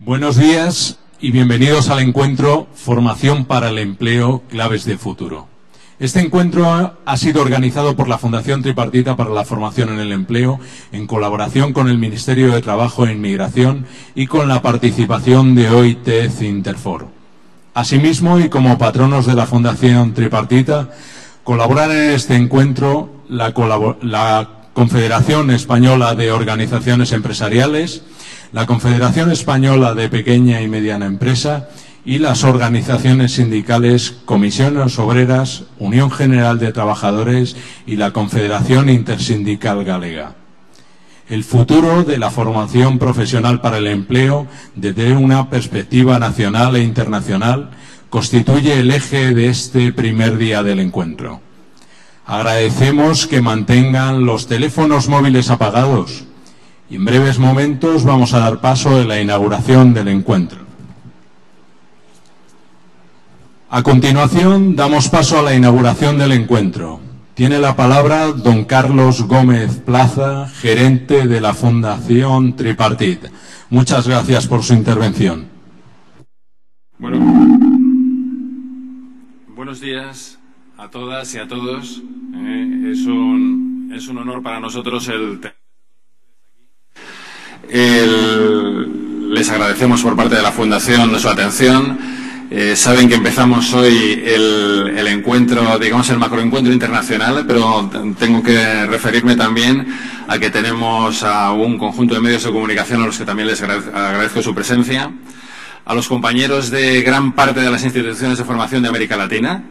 Buenos días y bienvenidos al encuentro Formación para el Empleo, Claves de Futuro. Este encuentro ha sido organizado por la Fundación Tripartita para la Formación en el Empleo en colaboración con el Ministerio de Trabajo e Inmigración y con la participación de OIT Interfor. Asimismo, y como patronos de la Fundación Tripartita, colaboran en este encuentro la Confederación Española de Organizaciones Empresariales, la Confederación Española de Pequeña y Mediana Empresa y las organizaciones sindicales Comisiones Obreras, Unión General de Trabajadores y la Confederación Intersindical Galega. El futuro de la formación profesional para el empleo, desde una perspectiva nacional e internacional, constituye el eje de este primer día del encuentro. Agradecemos que mantengan los teléfonos móviles apagados y en breves momentos vamos a dar paso a la inauguración del encuentro. A continuación, damos paso a la inauguración del encuentro. Tiene la palabra don Carlos Gómez Plaza, gerente de la Fundación Tripartita. Muchas gracias por su intervención. Bueno, buenos días a todas y a todos. Es un honor para nosotros les agradecemos por parte de la Fundación su atención. Saben que empezamos hoy el encuentro, digamos el macroencuentro internacional, pero tengo que referirme también a que tenemos a un conjunto de medios de comunicación a los que también les agradezco su presencia, a los compañeros de gran parte de las instituciones de formación de América Latina.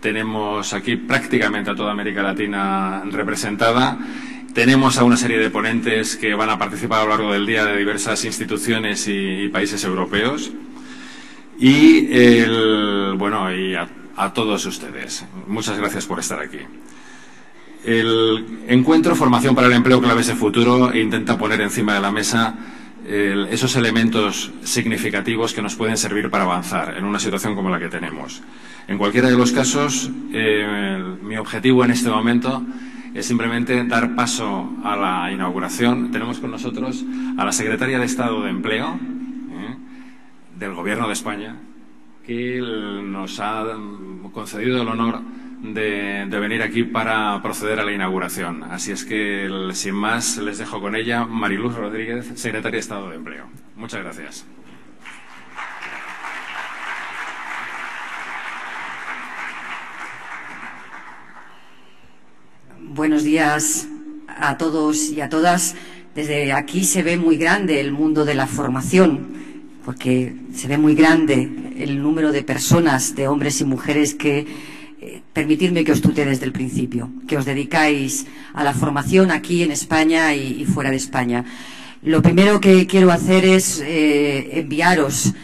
Tenemos aquí prácticamente a toda América Latina representada. Tenemos a una serie de ponentes que van a participar a lo largo del día de diversas instituciones y países europeos. Y a todos ustedes. Muchas gracias por estar aquí. El encuentro Formación para el Empleo, Claves de Futuro intenta poner encima de la mesa esos elementos significativos que nos pueden servir para avanzar en una situación como la que tenemos. En cualquiera de los casos, mi objetivo en este momento es simplemente dar paso a la inauguración. Tenemos con nosotros a la Secretaria de Estado de Empleo del Gobierno de España, que nos ha concedido el honor de venir aquí para proceder a la inauguración. Así es que, sin más, les dejo con ella. Mariluz Rodríguez, Secretaria de Estado de Empleo. Muchas gracias. Buenos días a todos y a todas. Desde aquí se ve muy grande el mundo de la formación, porque se ve muy grande el número de personas, de hombres y mujeres que, permitidme que os tutee desde el principio, que os dedicáis a la formación aquí en España y fuera de España. Lo primero que quiero hacer es enviaros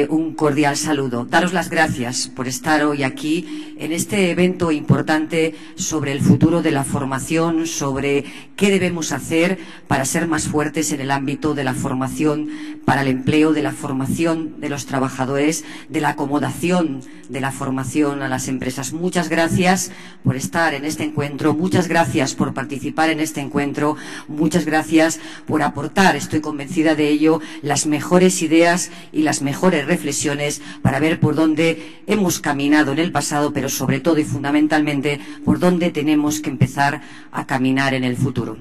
un cordial saludo. Daros las gracias por estar hoy aquí en este evento importante sobre el futuro de la formación, sobre qué debemos hacer para ser más fuertes en el ámbito de la formación para el empleo, de la formación de los trabajadores, de la acomodación de la formación a las empresas. Muchas gracias por estar en este encuentro, muchas gracias por participar en este encuentro, muchas gracias por aportar, estoy convencida de ello, las mejores ideas y las mejores reflexiones para ver por dónde hemos caminado en el pasado, pero sobre todo y fundamentalmente por dónde tenemos que empezar a caminar en el futuro.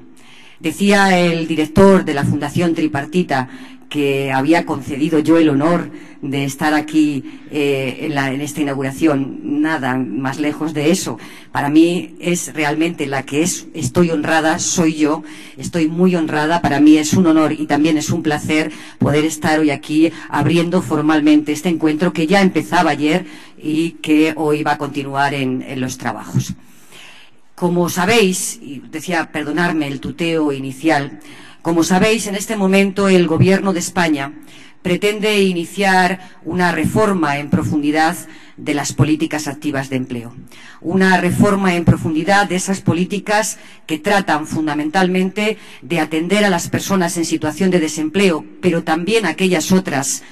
Decía el director de la Fundación Tripartita que había concedido yo el honor de estar aquí en esta inauguración. Nada más lejos de eso. Para mí es realmente la que estoy honrada, soy yo, estoy muy honrada. Para mí es un honor y también es un placer poder estar hoy aquí abriendo formalmente este encuentro que ya empezaba ayer y que hoy va a continuar en los trabajos. Como sabéis, y decía, perdonadme el tuteo inicial, como sabéis, en este momento el Gobierno de España pretende iniciar una reforma en profundidad de las políticas activas de empleo. Una reforma en profundidad de esas políticas que tratan fundamentalmente de atender a las personas en situación de desempleo, pero también a aquellas otras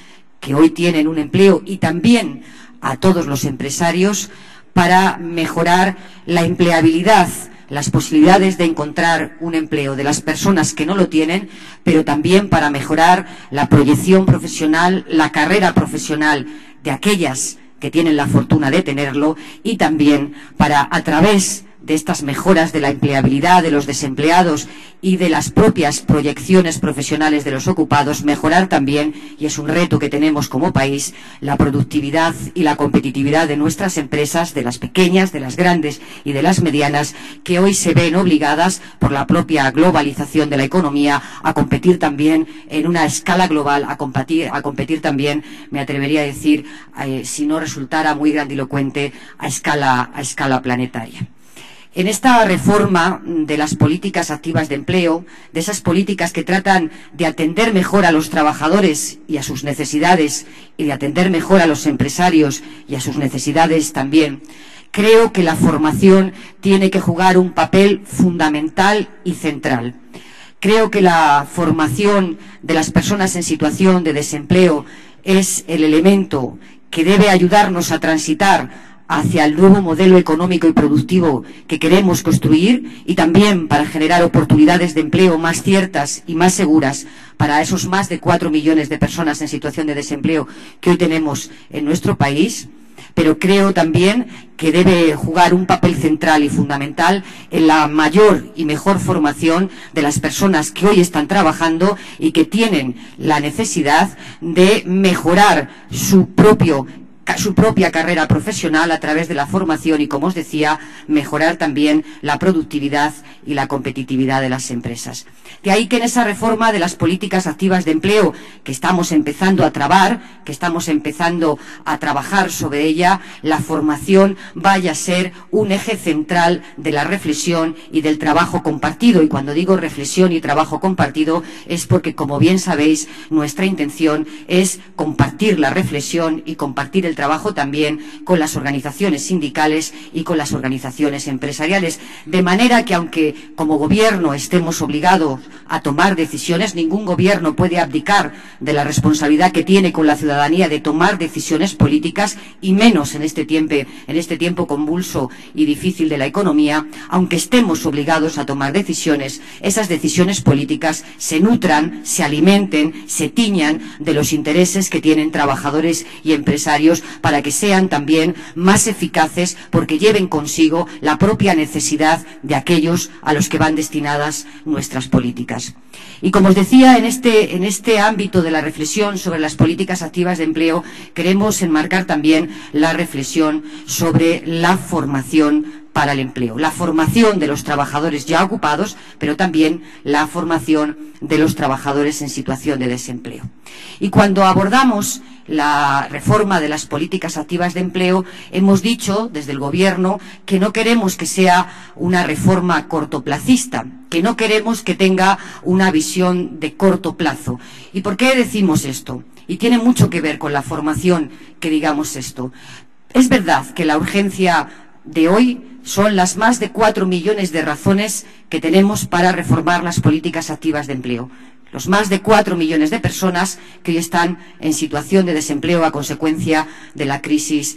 que hoy tienen un empleo y también a todos los empresarios para mejorar la empleabilidad, las posibilidades de encontrar un empleo de las personas que no lo tienen, pero también para mejorar la proyección profesional, la carrera profesional de aquellas que tienen la fortuna de tenerlo, y también para, a través de estas mejoras de la empleabilidad de los desempleados y de las propias proyecciones profesionales de los ocupados, mejorar también, y es un reto que tenemos como país, la productividad y la competitividad de nuestras empresas, de las pequeñas, de las grandes y de las medianas, que hoy se ven obligadas por la propia globalización de la economía a competir también en una escala global, a competir también, me atrevería a decir, si no resultara muy grandilocuente, a escala planetaria. En esta reforma de las políticas activas de empleo, de esas políticas que tratan de atender mejor a los trabajadores y a sus necesidades, y de atender mejor a los empresarios y a sus necesidades también, creo que la formación tiene que jugar un papel fundamental y central. Creo que la formación de las personas en situación de desempleo es el elemento que debe ayudarnos a transitar hacia el nuevo modelo económico y productivo que queremos construir, y también para generar oportunidades de empleo más ciertas y más seguras para esos más de 4 millones de personas en situación de desempleo que hoy tenemos en nuestro país. Pero creo también que debe jugar un papel central y fundamental en la mayor y mejor formación de las personas que hoy están trabajando y que tienen la necesidad de mejorar su propia carrera profesional a través de la formación y, como os decía, mejorar también la productividad y la competitividad de las empresas. De ahí que en esa reforma de las políticas activas de empleo que estamos empezando a trabar, que estamos empezando a trabajar sobre ella, la formación vaya a ser un eje central de la reflexión y del trabajo compartido. Y cuando digo reflexión y trabajo compartido es porque, como bien sabéis, nuestra intención es compartir la reflexión y compartir el trabajo también con las organizaciones sindicales y con las organizaciones empresariales, de manera que, aunque como gobierno estemos obligados a tomar decisiones, ningún gobierno puede abdicar de la responsabilidad que tiene con la ciudadanía de tomar decisiones políticas, y menos en este tiempo convulso y difícil de la economía. Aunque estemos obligados a tomar decisiones, esas decisiones políticas se nutran, se alimenten, se tiñan de los intereses que tienen trabajadores y empresarios, para que sean también más eficaces, porque lleven consigo la propia necesidad de aquellos a los que van destinadas nuestras políticas. Y como os decía, en este ámbito de la reflexión sobre las políticas activas de empleo, queremos enmarcar también la reflexión sobre la formación para el empleo, la formación de los trabajadores ya ocupados, pero también la formación de los trabajadores en situación de desempleo. Y cuando abordamos la reforma de las políticas activas de empleo, hemos dicho desde el Gobierno que no queremos que sea una reforma cortoplacista, que no queremos que tenga una visión de corto plazo. ¿Y por qué decimos esto? Y tiene mucho que ver con la formación que digamos esto. Es verdad que la urgencia de hoy son las más de 4 millones de razones que tenemos para reformar las políticas activas de empleo. Los más de 4 millones de personas que hoy están en situación de desempleo a consecuencia de la crisis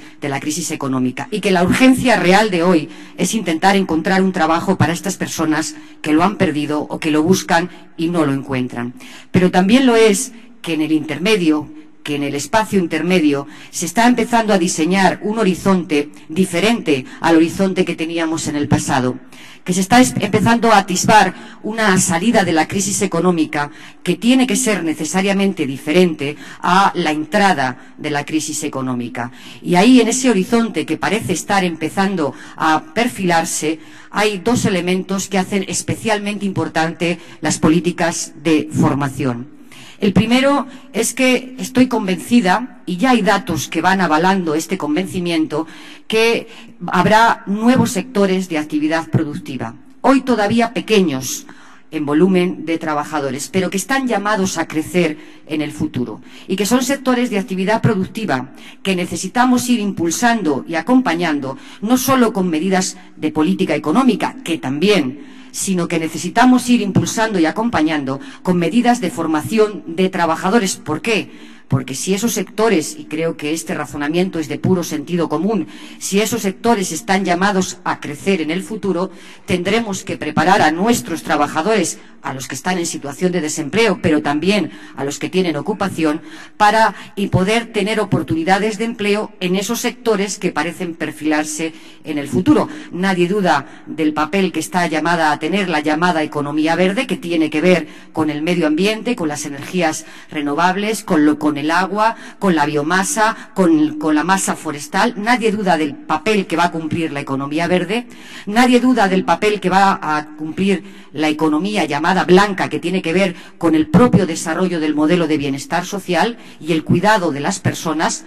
económica. Y que la urgencia real de hoy es intentar encontrar un trabajo para estas personas que lo han perdido o que lo buscan y no lo encuentran. Pero también lo es que en el intermedio, que en el espacio intermedio se está empezando a diseñar un horizonte diferente al horizonte que teníamos en el pasado, que se está empezando a atisbar una salida de la crisis económica que tiene que ser necesariamente diferente a la entrada de la crisis económica. Y ahí, en ese horizonte que parece estar empezando a perfilarse, hay dos elementos que hacen especialmente importante las políticas de formación. El primero es que estoy convencida, y ya hay datos que van avalando este convencimiento, que habrá nuevos sectores de actividad productiva, hoy todavía pequeños en volumen de trabajadores, pero que están llamados a crecer en el futuro, y que son sectores de actividad productiva que necesitamos ir impulsando y acompañando, no solo con medidas de política económica, que también, sino que necesitamos ir impulsando y acompañando con medidas de formación de trabajadores. ¿Por qué? porque si esos sectores, y creo que este razonamiento es de puro sentido común, si esos sectores están llamados a crecer en el futuro, tendremos que preparar a nuestros trabajadores, a los que están en situación de desempleo, pero también a los que tienen ocupación, para poder tener oportunidades de empleo en esos sectores que parecen perfilarse en el futuro. Nadie duda del papel que está llamada a tener la llamada economía verde, que tiene que ver con el medio ambiente, con las energías renovables, con el agua, con la biomasa, con la masa forestal. Nadie duda del papel que va a cumplir la economía verde. Nadie duda del papel que va a cumplir la economía llamada blanca, que tiene que ver con el propio desarrollo del modelo de bienestar social y el cuidado de las personas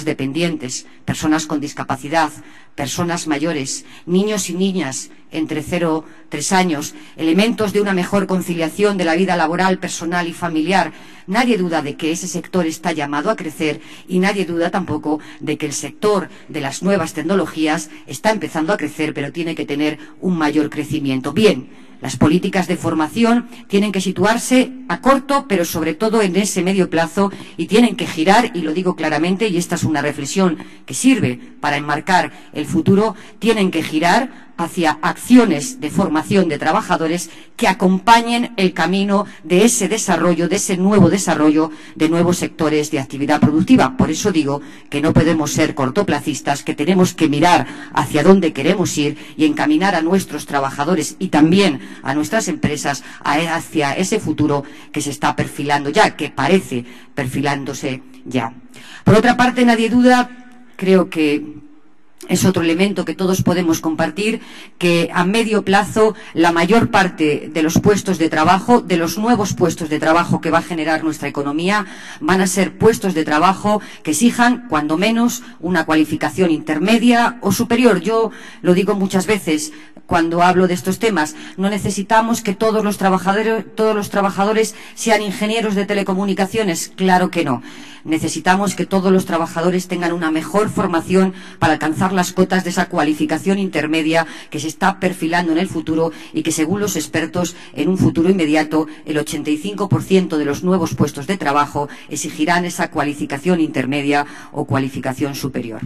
dependientes, personas con discapacidad, personas mayores, niños y niñas entre 0 y 3 años, elementos de una mejor conciliación de la vida laboral, personal y familiar. Nadie duda de que ese sector está llamado a crecer y nadie duda tampoco de que el sector de las nuevas tecnologías está empezando a crecer, pero tiene que tener un mayor crecimiento. Bien, las políticas de formación tienen que situarse a corto, pero sobre todo en ese medio plazo, y tienen que girar, y lo digo claramente, y esta es una reflexión que sirve para enmarcar el futuro, tienen que girar hacia acciones de formación de trabajadores que acompañen el camino de ese desarrollo, de ese nuevo desarrollo de nuevos sectores de actividad productiva. Por eso digo que no podemos ser cortoplacistas, que tenemos que mirar hacia dónde queremos ir y encaminar a nuestros trabajadores y también a nuestras empresas hacia ese futuro que se está perfilando ya, que parece perfilándose ya. Por otra parte, nadie duda, creo que es otro elemento que todos podemos compartir, que a medio plazo la mayor parte de los puestos de trabajo, de los nuevos puestos de trabajo que va a generar nuestra economía, van a ser puestos de trabajo que exijan, cuando menos, una cualificación intermedia o superior. Yo lo digo muchas veces cuando hablo de estos temas, no necesitamos que todos los trabajadores sean ingenieros de telecomunicaciones, claro que no. Necesitamos que todos los trabajadores tengan una mejor formación para alcanzar las cotas de esa cualificación intermedia que se está perfilando en el futuro y que, según los expertos, en un futuro inmediato el 85% de los nuevos puestos de trabajo exigirán esa cualificación intermedia o cualificación superior.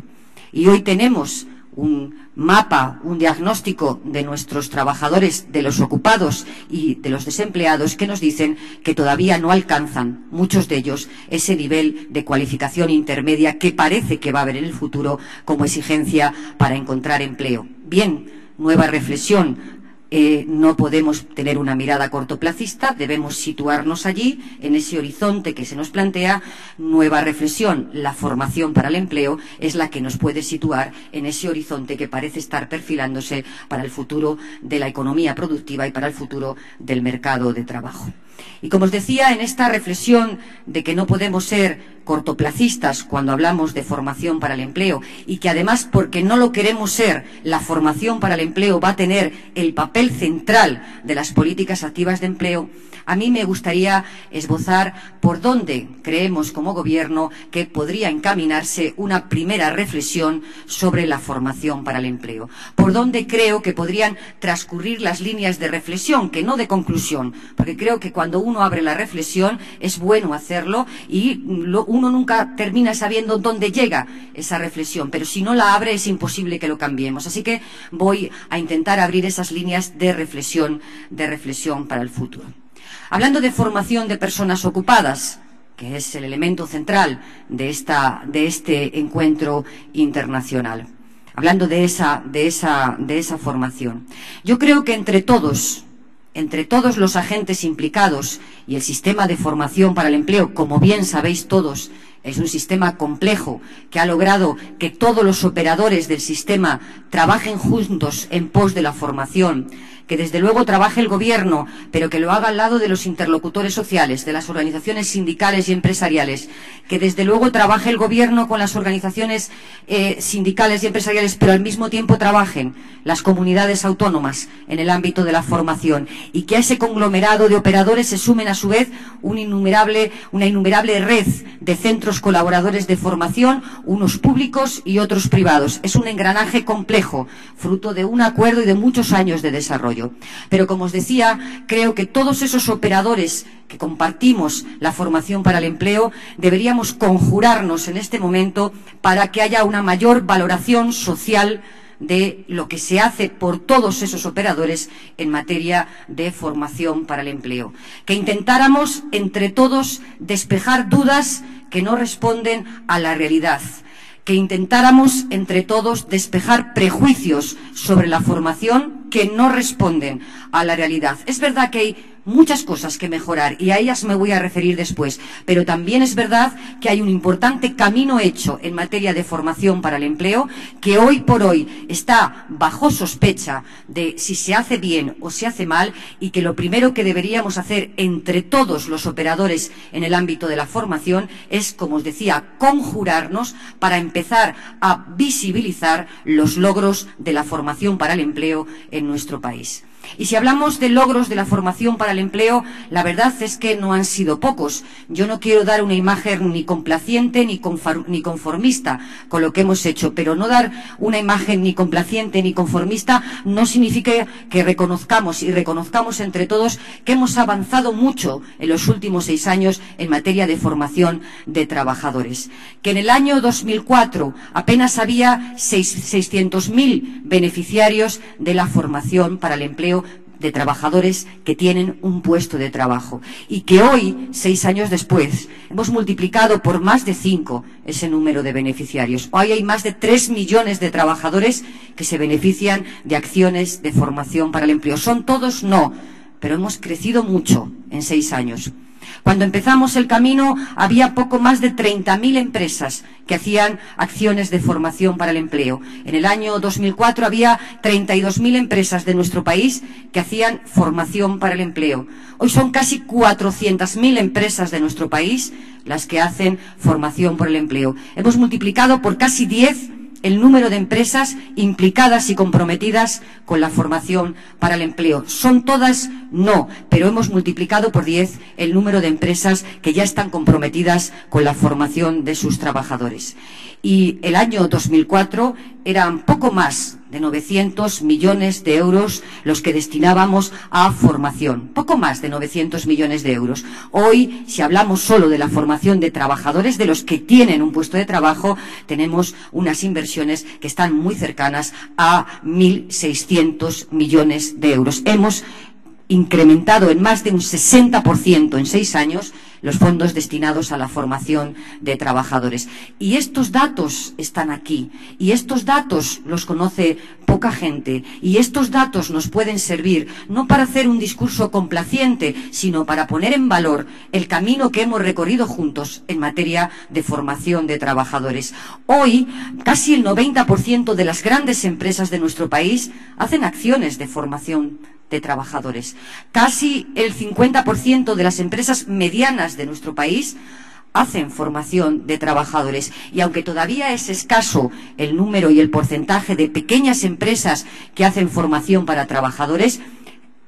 Y hoy tenemos un mapa, un diagnóstico de nuestros trabajadores, de los ocupados y de los desempleados, que nos dicen que todavía no alcanzan, muchos de ellos, ese nivel de cualificación intermedia que parece que va a haber en el futuro como exigencia para encontrar empleo. Bien, nueva reflexión. No podemos tener una mirada cortoplacista, debemos situarnos allí, en ese horizonte que se nos plantea. Nueva reflexión, la formación para el empleo es la que nos puede situar en ese horizonte que parece estar perfilándose para el futuro de la economía productiva y para el futuro del mercado de trabajo. Y como os decía, en esta reflexión de que no podemos ser cortoplacistas cuando hablamos de formación para el empleo y que además, porque no lo queremos ser, la formación para el empleo va a tener el papel central de las políticas activas de empleo, a mí me gustaría esbozar por dónde creemos como Gobierno que podría encaminarse una primera reflexión sobre la formación para el empleo. Por dónde creo que podrían transcurrir las líneas de reflexión, que no de conclusión, porque creo que cuando uno abre la reflexión es bueno hacerlo y uno nunca termina sabiendo dónde llega esa reflexión, pero si no la abre es imposible que lo cambiemos. Así que voy a intentar abrir esas líneas de reflexión para el futuro. Hablando de formación de personas ocupadas, que es el elemento central de este encuentro internacional, hablando de esa formación, yo creo que entre todos los agentes implicados, y el sistema de formación para el empleo, como bien sabéis todos, es un sistema complejo que ha logrado que todos los operadores del sistema trabajen juntos en pos de la formación, que desde luego trabaje el Gobierno, pero que lo haga al lado de los interlocutores sociales, de las organizaciones sindicales y empresariales, que desde luego trabaje el Gobierno con las organizaciones sindicales y empresariales, pero al mismo tiempo trabajen las comunidades autónomas en el ámbito de la formación, y que a ese conglomerado de operadores se sumen a su vez una innumerable red de centros colaboradores de formación, unos públicos y otros privados. Es un engranaje complejo, fruto de un acuerdo y de muchos años de desarrollo. Pero, como os decía, creo que todos esos operadores que compartimos la formación para el empleo deberíamos conjurarnos en este momento para que haya una mayor valoración social de lo que se hace por todos esos operadores en materia de formación para el empleo. Que intentáramos entre todos despejar dudas que no responden a la realidad. Que intentáramos entre todos despejar prejuicios sobre la formación que no responden a la realidad. Es verdad que hay muchas cosas que mejorar y a ellas me voy a referir después, pero también es verdad que hay un importante camino hecho en materia de formación para el empleo que hoy por hoy está bajo sospecha de si se hace bien o se hace mal, y que lo primero que deberíamos hacer entre todos los operadores en el ámbito de la formación es, como os decía, conjurarnos para empezar a visibilizar los logros de la formación para el empleo en nuestro país. Y si hablamos de logros de la formación para el empleo, la verdad es que no han sido pocos. Yo no quiero dar una imagen ni complaciente ni conformista con lo que hemos hecho, pero no dar una imagen ni complaciente ni conformista no significa que reconozcamos entre todos que hemos avanzado mucho en los últimos 6 años en materia de formación de trabajadores. Que en el año 2004 apenas había 600.000 beneficiarios de la formación para el empleo de trabajadores que tienen un puesto de trabajo, y que hoy, 6 años después, hemos multiplicado por más de 5 ese número de beneficiarios. Hoy hay más de 3 millones de trabajadores que se benefician de acciones de formación para el empleo. ¿Son todos? No, pero hemos crecido mucho en 6 años. Cuando empezamos el camino había poco más de 30.000 empresas que hacían acciones de formación para el empleo. En el año 2004 había 32.000 empresas de nuestro país que hacían formación para el empleo. Hoy son casi 400.000 empresas de nuestro país las que hacen formación por el empleo. Hemos multiplicado por casi 10 el número de empresas implicadas y comprometidas con la formación para el empleo. ¿Son todas? No, pero hemos multiplicado por 10 el número de empresas que ya están comprometidas con la formación de sus trabajadores. Y el año 2004 eran poco más de 900 millones de euros los que destinábamos a formación. Poco más de 900 millones de euros. Hoy, si hablamos solo de la formación de trabajadores, de los que tienen un puesto de trabajo, tenemos unas inversiones que están muy cercanas a 1.600 millones de euros. Hemos incrementado en más de un 60% en 6 años los fondos destinados a la formación de trabajadores. Y estos datos están aquí, y estos datos los conoce poca gente, y estos datos nos pueden servir no para hacer un discurso complaciente, sino para poner en valor el camino que hemos recorrido juntos en materia de formación de trabajadores. Hoy, casi el 90% de las grandes empresas de nuestro país hacen acciones de formación de trabajadores. Casi el 50% de las empresas medianas de nuestro país hacen formación de trabajadores. Y aunque todavía es escaso el número y el porcentaje de pequeñas empresas que hacen formación para trabajadores,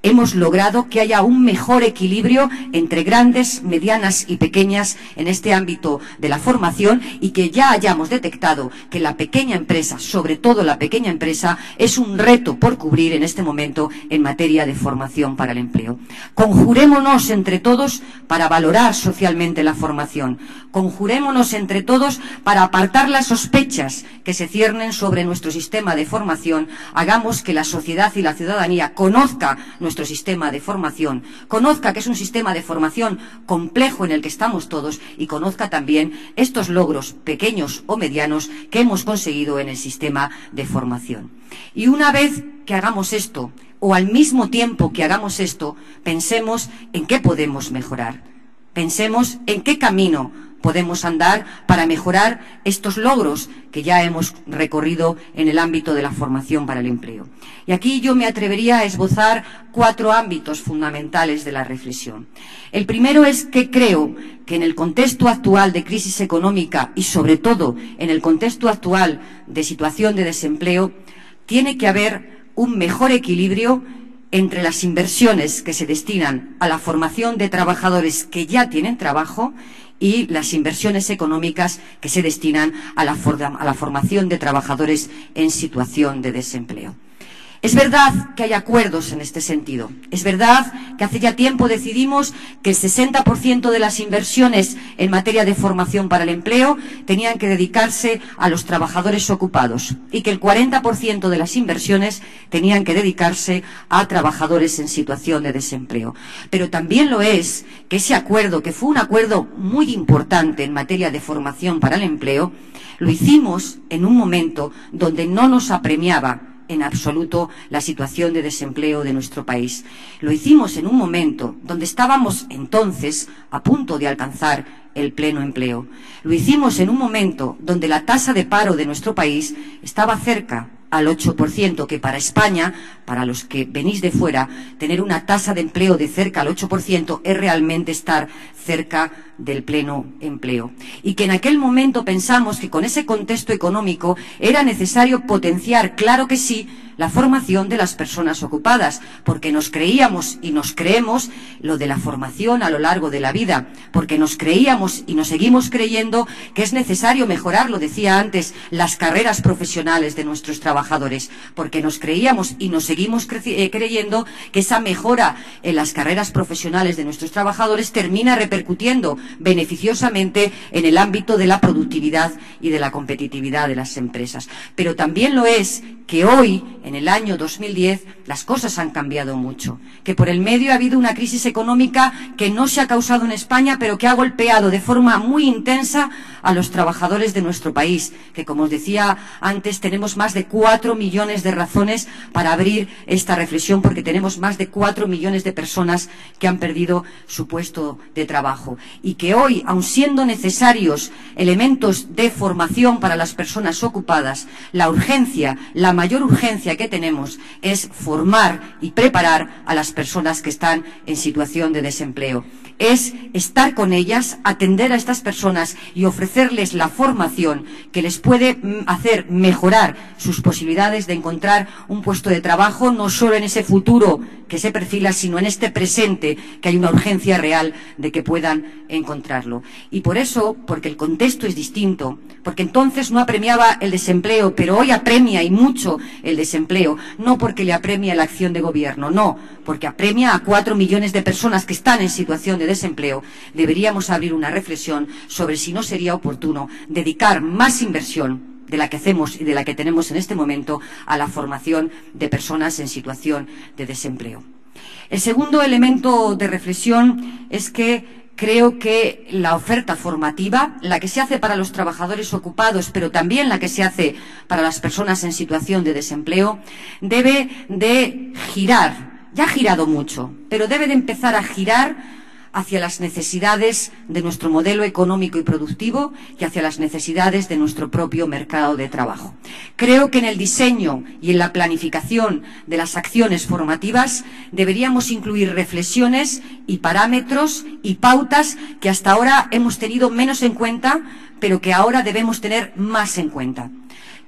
hemos logrado que haya un mejor equilibrio entre grandes, medianas y pequeñas en este ámbito de la formación, y que ya hayamos detectado que la pequeña empresa, sobre todo la pequeña empresa, es un reto por cubrir en este momento en materia de formación para el empleo. Conjurémonos entre todos para valorar socialmente la formación. Conjurémonos entre todos para apartar las sospechas que se ciernen sobre nuestro sistema de formación. Hagamos que la sociedad y la ciudadanía conozca nuestro sistema de formación, conozca que es un sistema de formación complejo en el que estamos todos, y conozca también estos logros pequeños o medianos que hemos conseguido en el sistema de formación. Y una vez que hagamos esto, o al mismo tiempo que hagamos esto, pensemos en qué podemos mejorar. Pensemos en qué camino podemos andar para mejorar estos logros que ya hemos recorrido en el ámbito de la formación para el empleo. Y aquí yo me atrevería a esbozar 4 ámbitos fundamentales de la reflexión. El primero es que creo que en el contexto actual de crisis económica, y sobre todo en el contexto actual de situación de desempleo, tiene que haber un mejor equilibrio entre las inversiones que se destinan a la formación de trabajadores que ya tienen trabajo y las inversiones económicas que se destinan a la formación de trabajadores en situación de desempleo. Es verdad que hay acuerdos en este sentido. Es verdad que hace ya tiempo decidimos que el 60% de las inversiones en materia de formación para el empleo tenían que dedicarse a los trabajadores ocupados y que el 40% de las inversiones tenían que dedicarse a trabajadores en situación de desempleo. Pero también lo es que ese acuerdo, que fue un acuerdo muy importante en materia de formación para el empleo, lo hicimos en un momento donde no nos apremiaba en absoluto la situación de desempleo de nuestro país. Lo hicimos en un momento donde estábamos entonces a punto de alcanzar el pleno empleo. Lo hicimos en un momento donde la tasa de paro de nuestro país estaba cerca al 8%, que para España, para los que venís de fuera, tener una tasa de empleo de cerca al 8% es realmente estar cerca del pleno empleo. Y que en aquel momento pensamos que con ese contexto económico era necesario potenciar, claro que sí, la formación de las personas ocupadas, porque nos creíamos y nos creemos lo de la formación a lo largo de la vida, porque nos creíamos y nos seguimos creyendo que es necesario mejorar, lo decía antes, las carreras profesionales de nuestros trabajadores, porque nos creíamos y nos seguimos creyendo que esa mejora en las carreras profesionales de nuestros trabajadores termina repercutiendo beneficiosamente en el ámbito de la productividad y de la competitividad de las empresas. Pero también lo es que hoy, en el año 2010, las cosas han cambiado mucho, que por el medio ha habido una crisis económica que no se ha causado en España, pero que ha golpeado de forma muy intensa a los trabajadores de nuestro país, que, como os decía antes, tenemos más de 4 millones de razones para abrir esta reflexión, porque tenemos más de 4 millones de personas que han perdido su puesto de trabajo. Y que hoy, aun siendo necesarios elementos de formación para las personas ocupadas, la urgencia, la mayor urgencia que tenemos es formar y preparar a las personas que están en situación de desempleo. Es estar con ellas, atender a estas personas y ofrecerles la formación que les puede hacer mejorar sus posibilidades de encontrar un puesto de trabajo, no solo en ese futuro que se perfila, sino en este presente, que hay una urgencia real de que puedan encontrarlo. Y por eso, porque el contexto es distinto, porque entonces no apremiaba el desempleo, pero hoy apremia y mucho el desempleo, no porque le apremia la acción de gobierno, no, porque apremia a 4 millones de personas que están en situación de desempleo, deberíamos abrir una reflexión sobre si no sería oportuno dedicar más inversión de la que hacemos y de la que tenemos en este momento a la formación de personas en situación de desempleo. El segundo elemento de reflexión es que creo que la oferta formativa, la que se hace para los trabajadores ocupados, pero también la que se hace para las personas en situación de desempleo, debe de girar, ya ha girado mucho, pero debe de empezar a girar hacia las necesidades de nuestro modelo económico y productivo y hacia las necesidades de nuestro propio mercado de trabajo. Creo que en el diseño y en la planificación de las acciones formativas deberíamos incluir reflexiones y parámetros y pautas que hasta ahora hemos tenido menos en cuenta, pero que ahora debemos tener más en cuenta.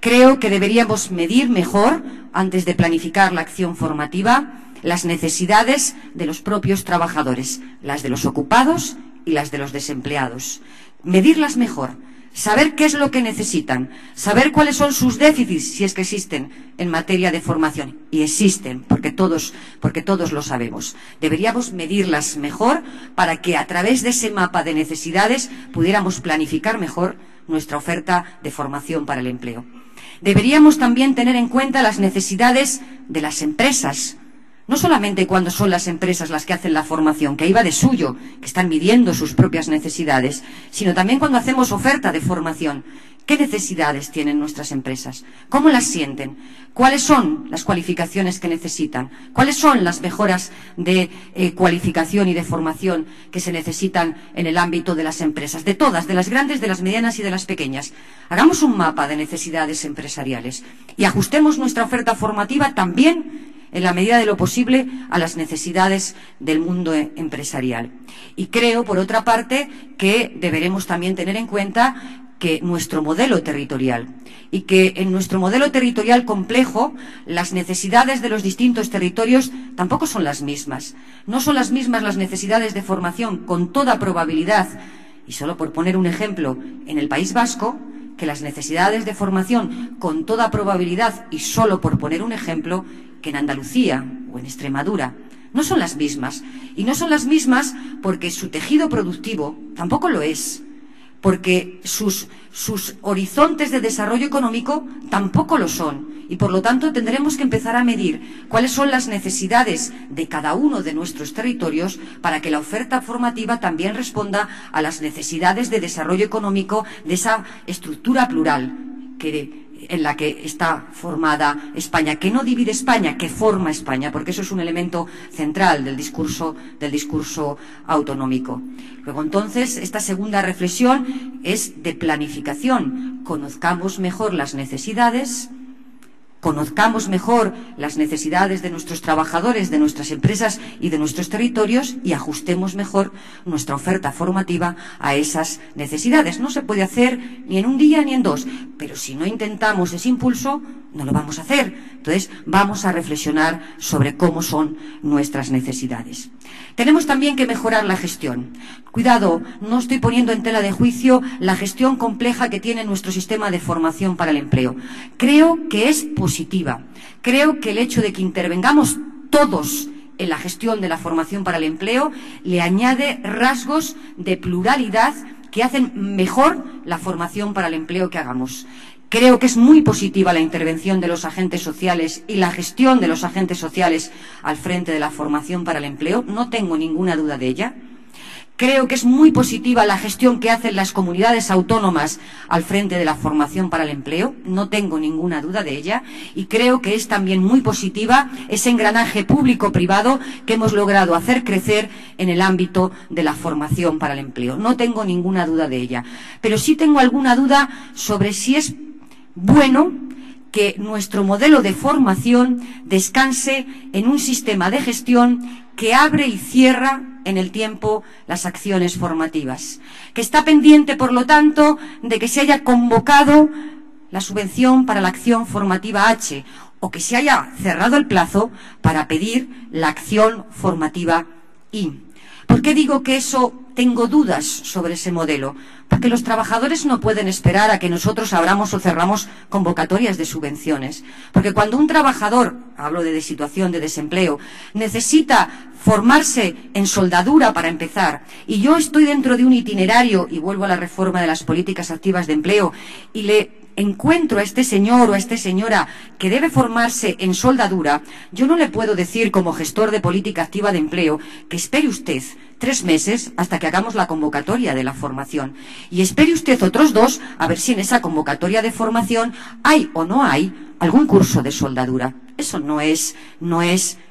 Creo que deberíamos medir mejor, antes de planificar la acción formativa, las necesidades de los propios trabajadores, las de los ocupados y las de los desempleados. Medirlas mejor, saber qué es lo que necesitan, saber cuáles son sus déficits, si es que existen, en materia de formación. Y existen, porque todos lo sabemos. Deberíamos medirlas mejor para que a través de ese mapa de necesidades pudiéramos planificar mejor nuestra oferta de formación para el empleo. Deberíamos también tener en cuenta las necesidades de las empresas, no solamente cuando son las empresas las que hacen la formación, que ahí va de suyo, que están midiendo sus propias necesidades, sino también cuando hacemos oferta de formación. ¿Qué necesidades tienen nuestras empresas? ¿Cómo las sienten? ¿Cuáles son las cualificaciones que necesitan? ¿Cuáles son las mejoras de cualificación y de formación que se necesitan en el ámbito de las empresas? De todas, de las grandes, de las medianas y de las pequeñas. Hagamos un mapa de necesidades empresariales y ajustemos nuestra oferta formativa también, en la medida de lo posible, a las necesidades del mundo empresarial. Y creo, por otra parte, que deberemos también tener en cuenta que nuestro modelo territorial, y que en nuestro modelo territorial complejo las necesidades de los distintos territorios tampoco son las mismas. No son las mismas las necesidades de formación, con toda probabilidad, y solo por poner un ejemplo, en el País Vasco, que las necesidades de formación, con toda probabilidad, y solo por poner un ejemplo, que en Andalucía o en Extremadura. No son las mismas. Y no son las mismas porque su tejido productivo tampoco lo es, porque sus horizontes de desarrollo económico tampoco lo son. Y por lo tanto tendremos que empezar a medir cuáles son las necesidades de cada uno de nuestros territorios para que la oferta formativa también responda a las necesidades de desarrollo económico de esa estructura plural en la que está formada España, que no divide España, que forma España, porque eso es un elemento central del discurso autonómico. Luego, entonces, esta segunda reflexión es de planificación. Conozcamos mejor las necesidades, conozcamos mejor las necesidades de nuestros trabajadores, de nuestras empresas y de nuestros territorios y ajustemos mejor nuestra oferta formativa a esas necesidades. No se puede hacer ni en un día ni en dos, pero si no intentamos ese impulso, no lo vamos a hacer. Entonces, vamos a reflexionar sobre cómo son nuestras necesidades. Tenemos también que mejorar la gestión. Cuidado, no estoy poniendo en tela de juicio la gestión compleja que tiene nuestro sistema de formación para el empleo. Creo que es positiva. Creo que el hecho de que intervengamos todos en la gestión de la formación para el empleo le añade rasgos de pluralidad que hacen mejor la formación para el empleo que hagamos. Creo que es muy positiva la intervención de los agentes sociales y la gestión de los agentes sociales al frente de la formación para el empleo. No tengo ninguna duda de ella. Creo que es muy positiva la gestión que hacen las comunidades autónomas al frente de la formación para el empleo. No tengo ninguna duda de ella. Y creo que es también muy positiva ese engranaje público-privado que hemos logrado hacer crecer en el ámbito de la formación para el empleo. No tengo ninguna duda de ella. Pero sí tengo alguna duda sobre si es bueno que nuestro modelo de formación descanse en un sistema de gestión que abre y cierra en el tiempo las acciones formativas, que está pendiente, por lo tanto, de que se haya convocado la subvención para la acción formativa H o que se haya cerrado el plazo para pedir la acción formativa I. ¿Por qué digo que tengo dudas sobre ese modelo? Porque los trabajadores no pueden esperar a que nosotros abramos o cerramos convocatorias de subvenciones. Porque cuando un trabajador, hablo de situación de desempleo, necesita formarse en soldadura para empezar, y yo estoy dentro de un itinerario, y vuelvo a la reforma de las políticas activas de empleo, y le encuentro a este señor o a esta señora que debe formarse en soldadura, yo no le puedo decir como gestor de política activa de empleo que espere usted 3 meses hasta que hagamos la convocatoria de la formación y espere usted otros 2 a ver si en esa convocatoria de formación hay o no hay algún curso de soldadura. Eso no es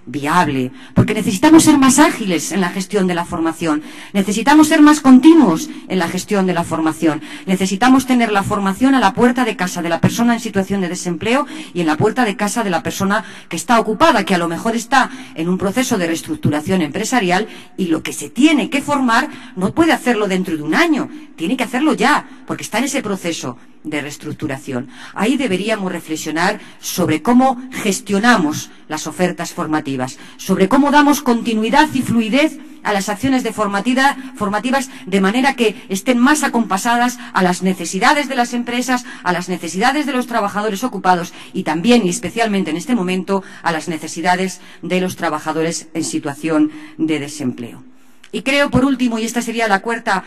viable, porque necesitamos ser más ágiles en la gestión de la formación, necesitamos ser más continuos en la gestión de la formación, necesitamos tener la formación a la puerta de casa de la persona en situación de desempleo y en la puerta de casa de la persona que está ocupada, que a lo mejor está en un proceso de reestructuración empresarial y lo que se tiene que formar no puede hacerlo dentro de un año, tiene que hacerlo ya, porque está en ese proceso de reestructuración. Ahí deberíamos reflexionar sobre cómo gestionamos las ofertas formativas, sobre cómo damos continuidad y fluidez a las acciones formativas de manera que estén más acompasadas a las necesidades de las empresas, a las necesidades de los trabajadores ocupados y también y especialmente en este momento a las necesidades de los trabajadores en situación de desempleo. Y creo, por último, y esta sería la cuarta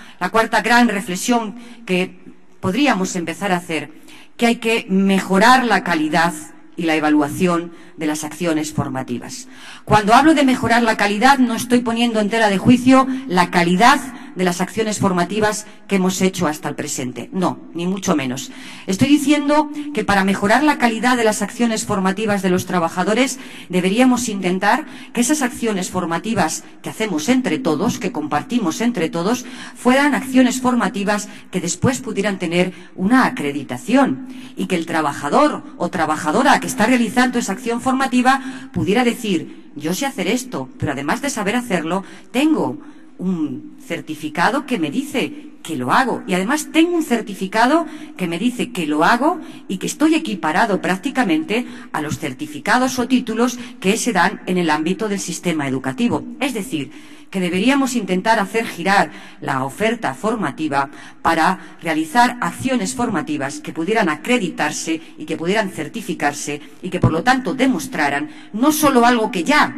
gran reflexión que podríamos empezar a hacer, que hay que mejorar la calidad y la evaluación de las acciones formativas. Cuando hablo de mejorar la calidad, no estoy poniendo en tela de juicio la calidad de las acciones formativas que hemos hecho hasta el presente. No, ni mucho menos. Estoy diciendo que para mejorar la calidad de las acciones formativas de los trabajadores deberíamos intentar que esas acciones formativas que hacemos entre todos, que compartimos entre todos, fueran acciones formativas que después pudieran tener una acreditación y que el trabajador o trabajadora que está realizando esa acción formativa pudiera decir: yo sé hacer esto, pero además de saber hacerlo, tengo un certificado que me dice que lo hago, y además tengo un certificado que me dice que lo hago y que estoy equiparado prácticamente a los certificados o títulos que se dan en el ámbito del sistema educativo. Es decir, que deberíamos intentar hacer girar la oferta formativa para realizar acciones formativas que pudieran acreditarse y que pudieran certificarse y que por lo tanto demostraran no solo algo que ya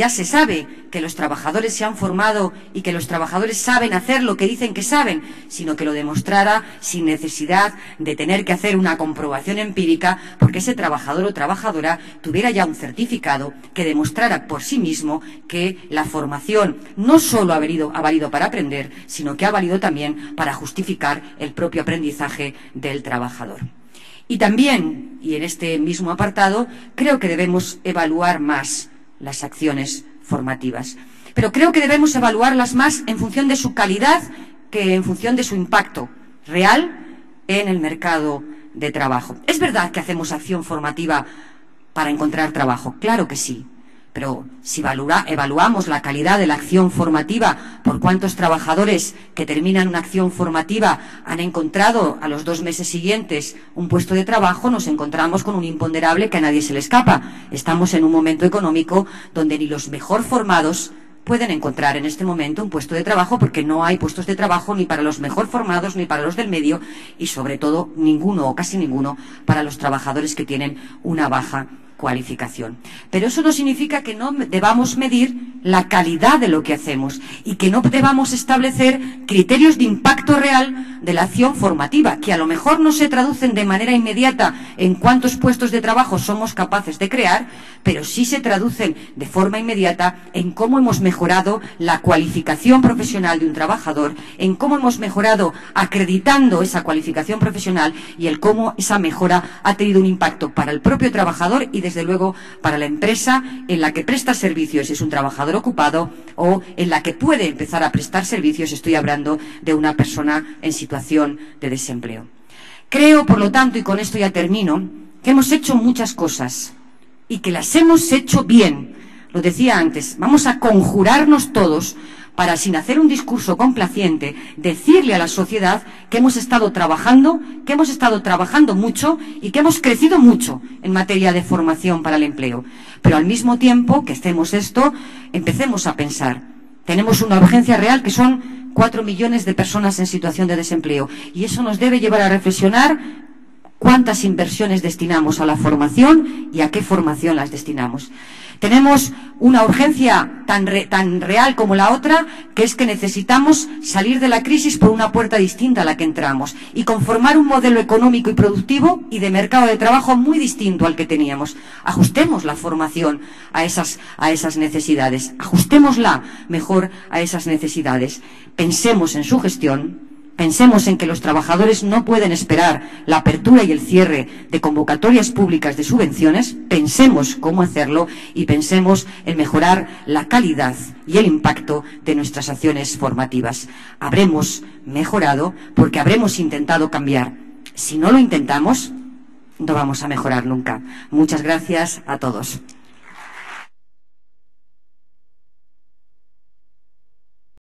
se sabe, que los trabajadores se han formado y que los trabajadores saben hacer lo que dicen que saben, sino que lo demostrara sin necesidad de tener que hacer una comprobación empírica, porque ese trabajador o trabajadora tuviera ya un certificado que demostrara por sí mismo que la formación no solo ha valido para aprender, sino que ha valido también para justificar el propio aprendizaje del trabajador. Y también, y en este mismo apartado, creo que debemos evaluar más las acciones formativas. Pero creo que debemos evaluarlas más en función de su calidad que en función de su impacto real en el mercado de trabajo. Es verdad que hacemos acción formativa para encontrar trabajo, claro que sí. Pero si evaluamos la calidad de la acción formativa por cuántos trabajadores que terminan una acción formativa han encontrado a los 2 meses siguientes un puesto de trabajo, nos encontramos con un imponderable que a nadie se le escapa. Estamos en un momento económico donde ni los mejor formados pueden encontrar en este momento un puesto de trabajo, porque no hay puestos de trabajo ni para los mejor formados ni para los del medio, y sobre todo ninguno o casi ninguno para los trabajadores que tienen una baja cualificación. Pero eso no significa que no debamos medir la calidad de lo que hacemos y que no debamos establecer criterios de impacto real de la acción formativa, que a lo mejor no se traducen de manera inmediata en cuántos puestos de trabajo somos capaces de crear, pero sí se traducen de forma inmediata en cómo hemos mejorado la cualificación profesional de un trabajador, en cómo hemos mejorado acreditando esa cualificación profesional y el cómo esa mejora ha tenido un impacto para el propio trabajador y desde luego para la empresa en la que presta servicios, si es un trabajador ocupado, o en la que puede empezar a prestar servicios, estoy hablando de una persona en situación de desempleo. Creo, por lo tanto, y con esto ya termino, que hemos hecho muchas cosas y que las hemos hecho bien. Lo decía antes, vamos a conjurarnos todos para, sin hacer un discurso complaciente, decirle a la sociedad que hemos estado trabajando mucho y que hemos crecido mucho en materia de formación para el empleo. Pero al mismo tiempo que hacemos esto, empecemos a pensar. Tenemos una urgencia real que son 4 millones de personas en situación de desempleo, y eso nos debe llevar a reflexionar cuántas inversiones destinamos a la formación y a qué formación las destinamos. Tenemos una urgencia tan real como la otra, que es que necesitamos salir de la crisis por una puerta distinta a la que entramos y conformar un modelo económico y productivo y de mercado de trabajo muy distinto al que teníamos. Ajustemos la formación a esas necesidades, ajustémosla mejor a esas necesidades. Pensemos en su gestión. Pensemos en que los trabajadores no pueden esperar la apertura y el cierre de convocatorias públicas de subvenciones. Pensemos cómo hacerlo y pensemos en mejorar la calidad y el impacto de nuestras acciones formativas. Habremos mejorado porque habremos intentado cambiar. Si no lo intentamos, no vamos a mejorar nunca. Muchas gracias a todos.